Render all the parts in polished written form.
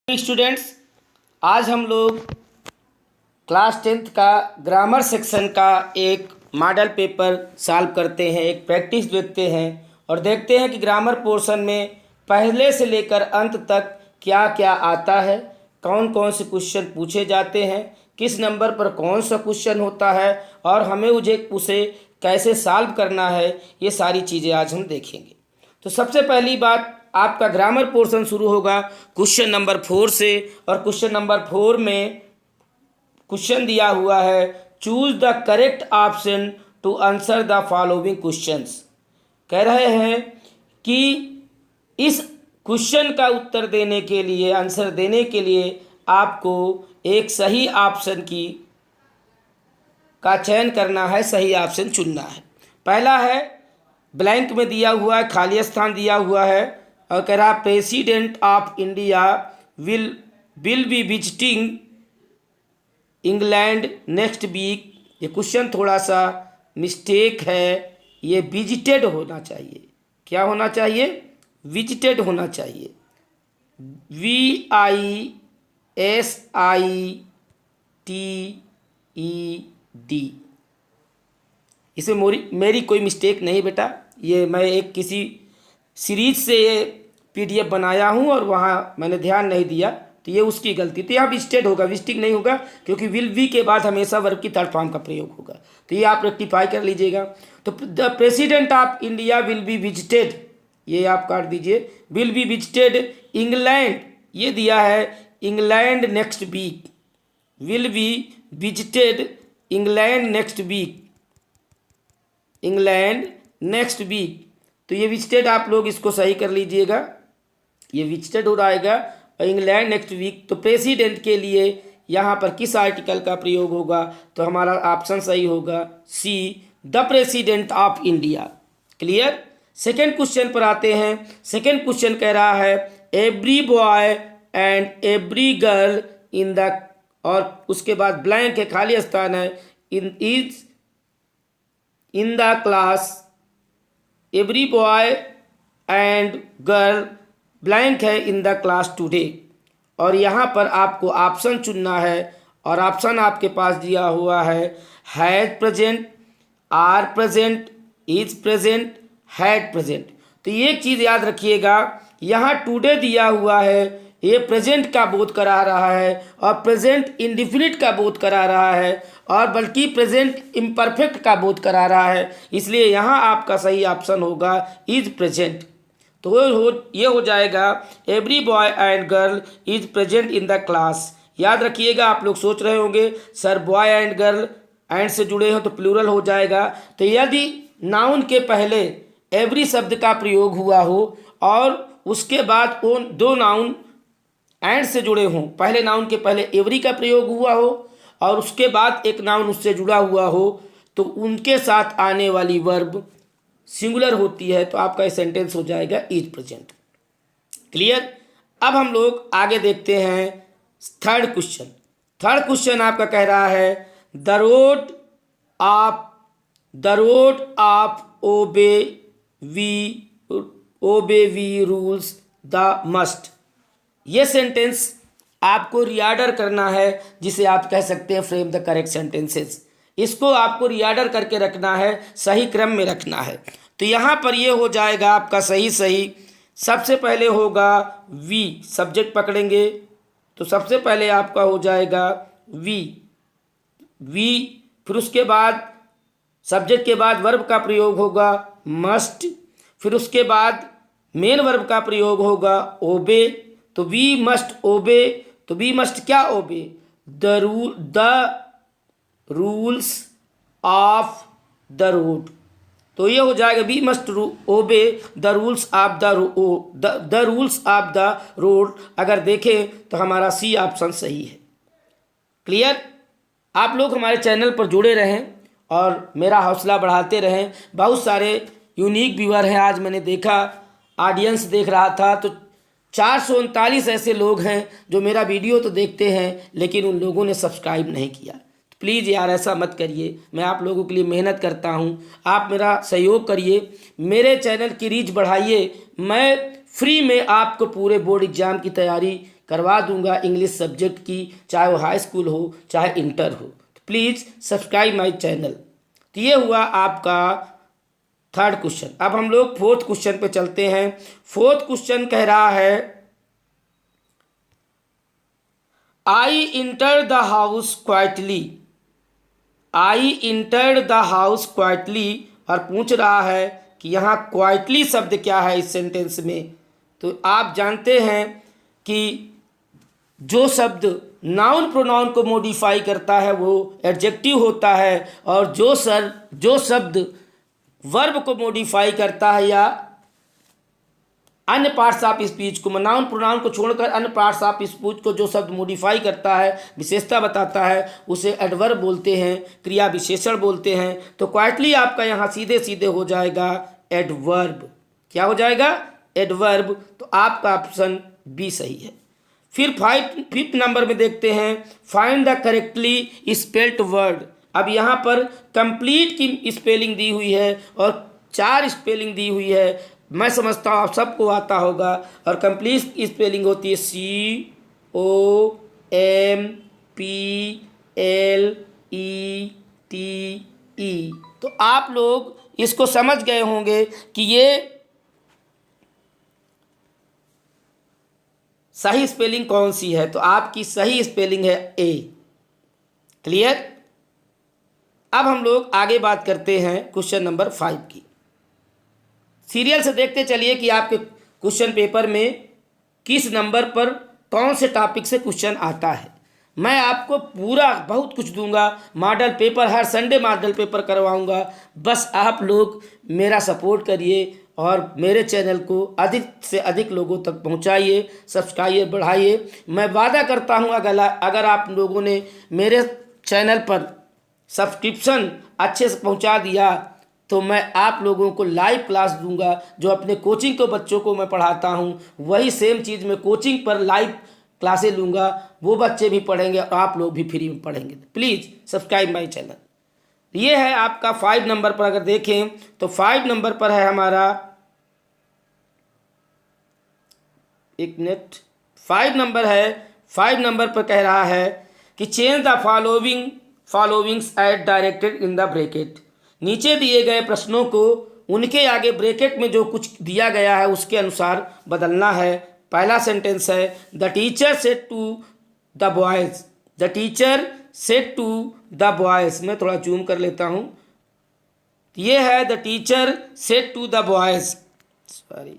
Students, आज हम लोग क्लास 10th का ग्रामर सेक्शन का एक मॉडल पेपर सॉल्व करते हैं, एक प्रैक्टिस देखते हैं और देखते हैं कि ग्रामर पोर्शन में पहले से लेकर अंत तक क्या क्या आता है, कौन कौन से क्वेश्चन पूछे जाते हैं, किस नंबर पर कौन सा क्वेश्चन होता है और हमें उसे कैसे सॉल्व करना है। ये सारी चीज़ें आज हम देखेंगे। तो सबसे पहली बात, आपका ग्रामर पोर्शन शुरू होगा क्वेश्चन नंबर 4 से और क्वेश्चन नंबर 4 में क्वेश्चन दिया हुआ है, choose the correct option to answer the following questions. कह रहे हैं कि इस क्वेश्चन का उत्तर देने के लिए, आंसर देने के लिए आपको एक सही ऑप्शन का चयन करना है, सही ऑप्शन चुनना है। पहला है ब्लैंक में दिया हुआ है, खाली स्थान दिया हुआ है और कह रहा president of India will be visiting England next week. ये क्वेश्चन थोड़ा सा मिस्टेक है, ये विजिटेड होना चाहिए। क्या होना चाहिए? विजिटेड होना चाहिए। VISITED। इसमें मेरी कोई मिस्टेक नहीं बेटा, ये मैं एक किसी सीरीज से ये PDF बनाया हूँ और वहाँ मैंने ध्यान नहीं दिया, तो ये उसकी गलती। तो यहाँ विजिटेड होगा, विजिटिंग नहीं होगा, क्योंकि विल बी के बाद हमेशा वर्ब की थर्ड फॉर्म का प्रयोग होगा। तो ये आप रेक्टिफाई कर लीजिएगा। तो the president of India will be visited, ये आप काट दीजिए। विल बी विजिटेड इंग्लैंड, ये दिया है England next week. Will be visited England next week, England next week. तो ये विजिटेड आप लोग इसको सही कर लीजिएगा, ये विजिटेड हो जाएगा और इंग्लैंड नेक्स्ट वीक। तो प्रेसिडेंट के लिए यहाँ पर किस आर्टिकल का प्रयोग होगा? तो हमारा ऑप्शन सही होगा C, the president of India. Clear. Second question पर आते हैं। सेकेंड क्वेश्चन कह रहा है every boy and every girl in the, और उसके बाद ब्लैंक है, खाली स्थान है, in the class, every boy and girl blank है इन द क्लास टुडे। और यहाँ पर आपको ऑप्शन चुनना है और ऑप्शन आपके पास दिया हुआ है has present, are present, is present, had present. तो ये चीज़ याद रखिएगा, यहाँ टुडे दिया हुआ है, ये प्रेजेंट का बोध करा रहा है और प्रेजेंट इंडिफिनिट का बोध करा रहा है और बल्कि प्रेजेंट इम्परफेक्ट का बोध करा रहा है। इसलिए यहाँ आपका सही ऑप्शन होगा इज प्रेजेंट। तो ये हो जाएगा every boy and girl is present in the class. याद रखिएगा, आप लोग सोच रहे होंगे sir boy and girl and से जुड़े हो तो प्लूरल हो जाएगा। तो यदि नाउन के पहले एवरी शब्द का प्रयोग हुआ हो और उसके बाद वो दो नाउन एंड से जुड़े हों, पहले नाउन के पहले एवरी का प्रयोग हुआ हो और उसके बाद एक नाउन उससे जुड़ा हुआ हो, तो उनके साथ आने वाली वर्ब सिंगुलर होती है, तो आपका ये सेंटेंस हो जाएगा इज प्रेजेंट। क्लियर। अब हम लोग आगे देखते हैं थर्ड क्वेश्चन। थर्ड क्वेश्चन आपका कह रहा है the road of obey we rules the must. ये सेंटेंस आपको रीऑर्डर करना है, जिसे आप कह सकते हैं फ्रेम द करेक्ट सेंटेंसेस। इसको आपको रीऑर्डर करके रखना है, सही क्रम में रखना है। तो यहाँ पर ये हो जाएगा आपका सही। सबसे पहले होगा वी, सब्जेक्ट पकड़ेंगे तो सबसे पहले आपका हो जाएगा वी, फिर उसके बाद सब्जेक्ट के बाद वर्ब का प्रयोग होगा मस्ट, फिर उसके बाद मेन वर्ब का प्रयोग होगा ओबे। तो वी मस्ट ओबे, तो वी मस्ट क्या obey? The rules of the road. तो ये हो जाएगा we must obey the rules of the rules of the road. अगर देखें तो हमारा सी ऑप्शन सही है। क्लियर। आप लोग हमारे चैनल पर जुड़े रहें और मेरा हौसला बढ़ाते रहें। बहुत सारे यूनिक व्यूअर हैं, आज मैंने देखा, ऑडियंस देख रहा था तो 439 ऐसे लोग हैं जो मेरा वीडियो तो देखते हैं लेकिन उन लोगों ने सब्सक्राइब नहीं किया। प्लीज़ यार ऐसा मत करिए, मैं आप लोगों के लिए मेहनत करता हूँ, आप मेरा सहयोग करिए, मेरे चैनल की रीच बढ़ाइए। मैं फ्री में आपको पूरे बोर्ड एग्ज़ाम की तैयारी करवा दूंगा इंग्लिश सब्जेक्ट की, चाहे वो हाई स्कूल हो चाहे इंटर हो। Please subscribe my channel. तो ये हुआ आपका थर्ड क्वेश्चन। अब हम लोग फोर्थ क्वेश्चन पे चलते हैं। फोर्थ क्वेश्चन कह रहा है I enter the house quietly. I entered the house quietly, और पूछ रहा है कि यहाँ क्वाइटली शब्द क्या है इस सेंटेंस में। तो आप जानते हैं कि जो शब्द नाउन प्रोनाउन को मॉडिफाई करता है वो एडजेक्टिव होता है, और जो शब्द वर्ब को मॉडिफाई करता है या अन्य पार्ट्स ऑफ स्पीच को, नाउन प्रोनाउन को छोड़कर अन्य पार्ट्स ऑफ स्पीच को जो शब्द मॉडिफाई करता है, विशेषता बताता है, उसे एडवर्ब बोलते हैं, क्रिया विशेषण बोलते हैं। तो क्वाइटली आपका यहाँ सीधे सीधे हो जाएगा एडवर्ब। क्या हो जाएगा? एडवर्ब। तो आपका ऑप्शन बी सही है। फिर फिफ्थ नंबर में देखते हैं find the correctly spelled word. अब यहाँ पर कंप्लीट की स्पेलिंग दी हुई है और 4 स्पेलिंग दी हुई है। मैं समझता हूँ आप सबको आता होगा। और कंप्लीट की स्पेलिंग होती है COMPLETE। तो आप लोग इसको समझ गए होंगे कि ये सही स्पेलिंग कौन सी है। तो आपकी सही स्पेलिंग है ए। क्लियर? अब हम लोग आगे बात करते हैं क्वेश्चन नंबर 5 की। सीरियल से देखते चलिए कि आपके क्वेश्चन पेपर में किस नंबर पर कौन से टॉपिक से क्वेश्चन आता है। मैं आपको पूरा बहुत कुछ दूंगा, मॉडल पेपर, हर संडे मॉडल पेपर करवाऊंगा। बस आप लोग मेरा सपोर्ट करिए और मेरे चैनल को अधिक से अधिक लोगों तक पहुंचाइए, सब्सक्राइब बढ़ाइए। मैं वादा करता हूं अगर आप लोगों ने मेरे चैनल पर सब्सक्रिप्शन अच्छे से पहुंचा दिया तो मैं आप लोगों को लाइव क्लास दूंगा। जो अपने कोचिंग के बच्चों को मैं पढ़ाता हूं वही सेम चीज़ मैं कोचिंग पर लाइव क्लासेस लूँगा, वो बच्चे भी पढ़ेंगे और आप लोग भी फ्री में पढ़ेंगे। Please subscribe my channel. ये है आपका 5 नंबर पर। अगर देखें तो 5 नंबर पर है हमारा, एक मिनट, 5 नंबर है। 5 नंबर पर कह रहा है कि change the followings at directed in the bracket. नीचे दिए गए प्रश्नों को उनके आगे ब्रैकेट में जो कुछ दिया गया है उसके अनुसार बदलना है। पहला सेंटेंस है the teacher said to the boys. The teacher said to the boys. मैं थोड़ा जूम कर लेता हूँ। ये है the teacher said to the boys, sorry,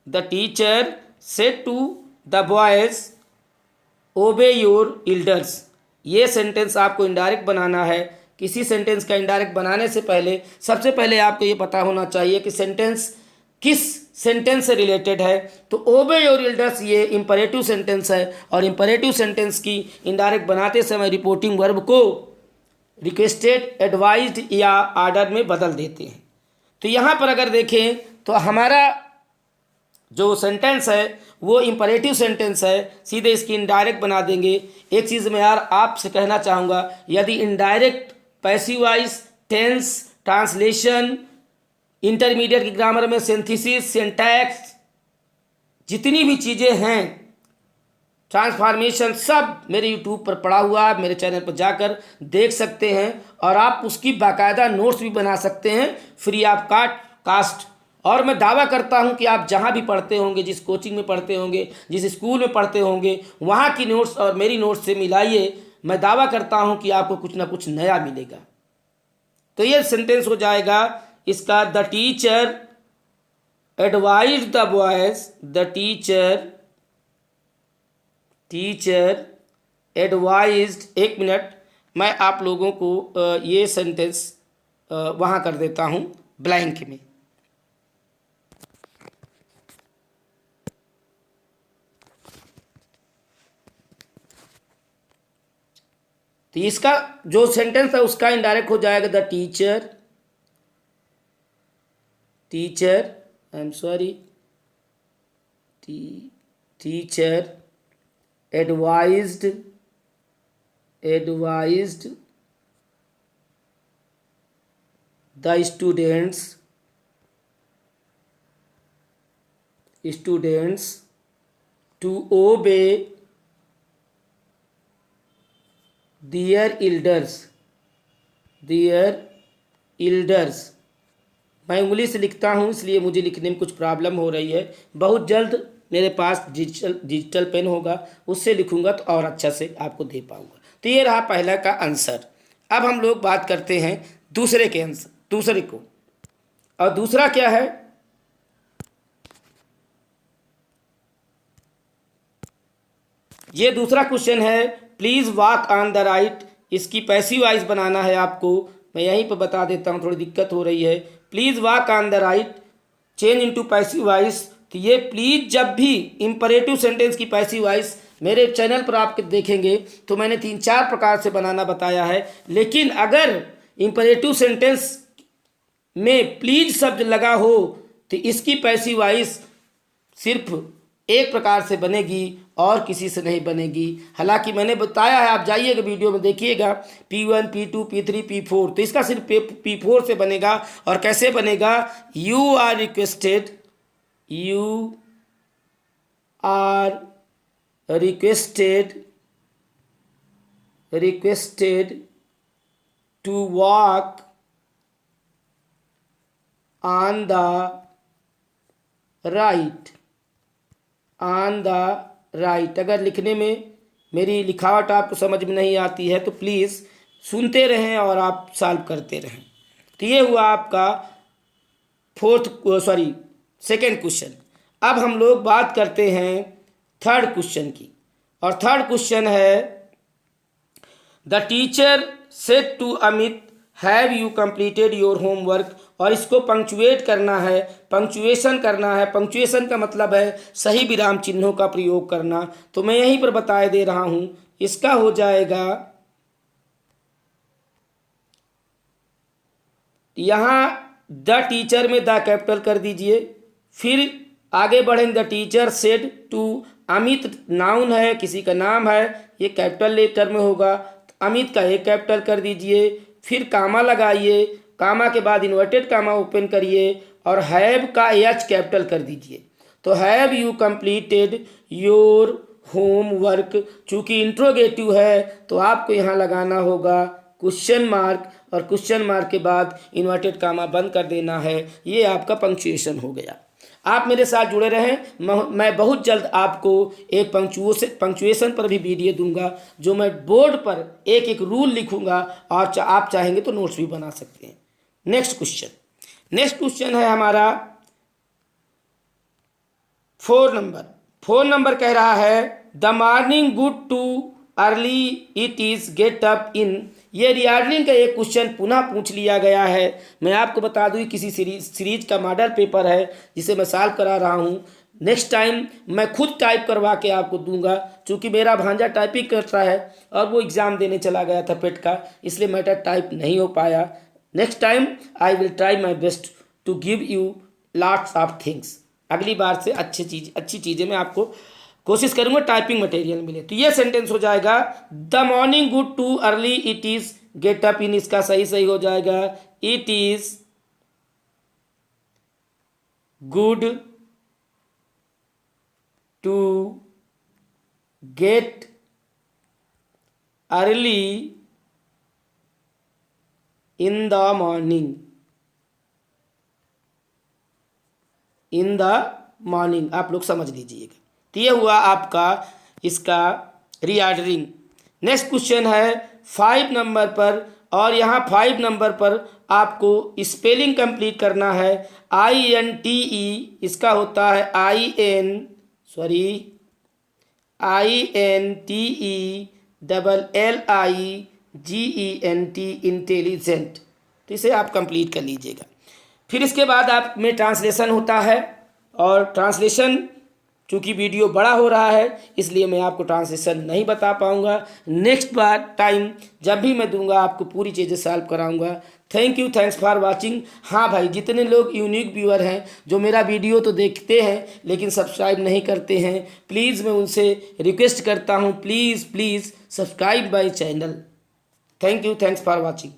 the teacher said to the boys obey your elders. ये सेंटेंस आपको इनडायरेक्ट बनाना है। किसी सेंटेंस का इनडायरेक्ट बनाने से पहले सबसे पहले आपको ये पता होना चाहिए कि सेंटेंस किस सेंटेंस से रिलेटेड है। तो ओबे योर एल्डर्स ये इंपरेटिव सेंटेंस है, और इंपरेटिव सेंटेंस की इनडायरेक्ट बनाते समय रिपोर्टिंग वर्ब को रिक्वेस्टेड, एडवाइज्ड या आर्डर में बदल देते हैं। तो यहाँ पर अगर देखें तो हमारा जो सेंटेंस है वो इंपरेटिव सेंटेंस है, सीधे इसकी इनडायरेक्ट बना देंगे। एक चीज़ मैं यार आपसे कहना चाहूँगा, यदि indirect, passive voice, tense, translation, intermediate की ग्रामर में सिंथेसिस, सिंटैक्स, जितनी भी चीज़ें हैं, ट्रांसफॉर्मेशन, सब मेरे यूट्यूब पर पड़ा हुआ है। आप मेरे चैनल पर जाकर देख सकते हैं और आप उसकी बाकायदा नोट्स भी बना सकते हैं फ्री ऑफ कास्ट। और मैं दावा करता हूं कि आप जहां भी पढ़ते होंगे, जिस कोचिंग में पढ़ते होंगे, जिस स्कूल में पढ़ते होंगे, वहां की नोट्स और मेरी नोट्स से मिलाइए। मैं दावा करता हूं कि आपको कुछ ना कुछ नया मिलेगा। तो ये सेंटेंस हो जाएगा इसका, the teacher advise the boys, the teacher advised. एक मिनट, मैं आप लोगों को ये सेंटेंस वहाँ कर देता हूँ ब्लैंक में। तो इसका जो सेंटेंस है उसका इनडायरेक्ट हो जाएगा the teacher I am sorry, teacher advised the students to obey their elders। मैं उंगली से लिखता हूँ इसलिए मुझे लिखने में कुछ प्रॉब्लम हो रही है। बहुत जल्द मेरे पास डिजिटल पेन होगा, उससे लिखूंगा तो और अच्छा से आपको दे पाऊंगा। तो ये रहा पहला का आंसर। अब हम लोग बात करते हैं दूसरे के आंसर, दूसरे को। और दूसरा क्या है, ये दूसरा क्वेश्चन है, please walk on the right. इसकी पैसिव वॉइस बनाना है आपको, मैं यहीं पर बता देता हूँ, थोड़ी दिक्कत हो रही है। Please walk on the right change into passive voice. तो ये प्लीज़ जब भी इंपरेटिव सेंटेंस की पैसिव वॉइस मेरे चैनल पर आप देखेंगे तो मैंने 3-4 प्रकार से बनाना बताया है। लेकिन अगर इंपरेटिव सेंटेंस में प्लीज शब्द लगा हो तो इसकी पैसिव वॉइस सिर्फ एक प्रकार से बनेगी और किसी से नहीं बनेगी। हालांकि मैंने बताया है, आप जाइएगा वीडियो में देखिएगा, P1, P2, P3, P4, तो इसका सिर्फ P4 से बनेगा। और कैसे बनेगा, you are requested to walk on the right. अगर लिखने में मेरी लिखावट आपको समझ में नहीं आती है तो प्लीज़ सुनते रहें और आप सॉल्व करते रहें। तो ये हुआ आपका सेकंड क्वेश्चन। अब हम लोग बात करते हैं थर्ड क्वेश्चन की। और थर्ड क्वेश्चन है, the teacher said to Amit, have you completed your homework. और इसको पंक्चुएट करना है, पंक्चुएशन करना है। पंक्चुएशन का मतलब है सही विराम चिन्हों का प्रयोग करना। तो मैं यहीं पर बता दे रहा हूं, इसका हो जाएगा, यहां द टीचर में द कैपिटल कर दीजिए, फिर आगे बढ़ेंगे, the teacher said to Amit, noun है, किसी का नाम है, ये कैपिटल लेटर में होगा, तो अमित का एक कैपिटल कर दीजिए, फिर कामा लगाइए, कामा के बाद इन्वर्टेड कामा ओपन करिए और हैव का एच कैपिटल कर दीजिए। तो have you completed your homework. चूंकि इंट्रोगेटिव है तो आपको यहाँ लगाना होगा क्वेश्चन मार्क, और क्वेश्चन मार्क के बाद इन्वर्टेड कामा बंद कर देना है। ये आपका पंक्चुएशन हो गया। आप मेरे साथ जुड़े रहें, मैं बहुत जल्द आपको एक पंक्चुएशन पर भी वीडियो दूंगा, जो मैं बोर्ड पर एक एक रूल लिखूंगा और आप चाहेंगे तो नोट्स भी बना सकते हैं। नेक्स्ट क्वेश्चन है हमारा 4 नंबर कह रहा है, the morning good to early it is get up इन। ये रिगार्डिंग का एक क्वेश्चन पुनः पूछ लिया गया है। मैं आपको बता दूं किसी सीरीज का मॉडल पेपर है जिसे मैं सॉल्व करा रहा हूं। नेक्स्ट टाइम मैं खुद टाइप करवा के आपको दूंगा, क्योंकि मेरा भांजा टाइपिंग करता है और वो एग्ज़ाम देने चला गया था पेट का, इसलिए मैटर टाइप नहीं हो पाया। Next time I will try my best to give you lots of things. अगली बार से अच्छी चीज़ें मैं आपको कोशिश करूंगा टाइपिंग मटेरियल मिले। तो ये सेंटेंस हो जाएगा, the morning good to early it is get up in. इसका सही हो जाएगा, it is good to get early in the morning. आप लोग समझ लीजिएगा। तो ये हुआ आपका इसका रीऑर्डरिंग। नेक्स्ट क्वेश्चन है 5 नंबर पर, और यहाँ 5 नंबर पर आपको स्पेलिंग कंप्लीट करना है। INTE, इसका होता है INTELLIGENT, इंटेलिजेंट। तो इसे आप कंप्लीट कर लीजिएगा। फिर इसके बाद आप में ट्रांसलेशन होता है, और ट्रांसलेशन चूँकि वीडियो बड़ा हो रहा है इसलिए मैं आपको ट्रांसलेशन नहीं बता पाऊँगा। नेक्स्ट बार टाइम जब भी मैं दूंगा आपको पूरी चीज़ें सॉल्व कराऊँगा। Thank you, thanks for watching. हाँ भाई, जितने लोग यूनिक व्यूअर हैं जो मेरा वीडियो तो देखते हैं लेकिन सब्सक्राइब नहीं करते हैं, प्लीज़ मैं उनसे रिक्वेस्ट करता हूँ, please subscribe my channel. Thank you, thanks for watching.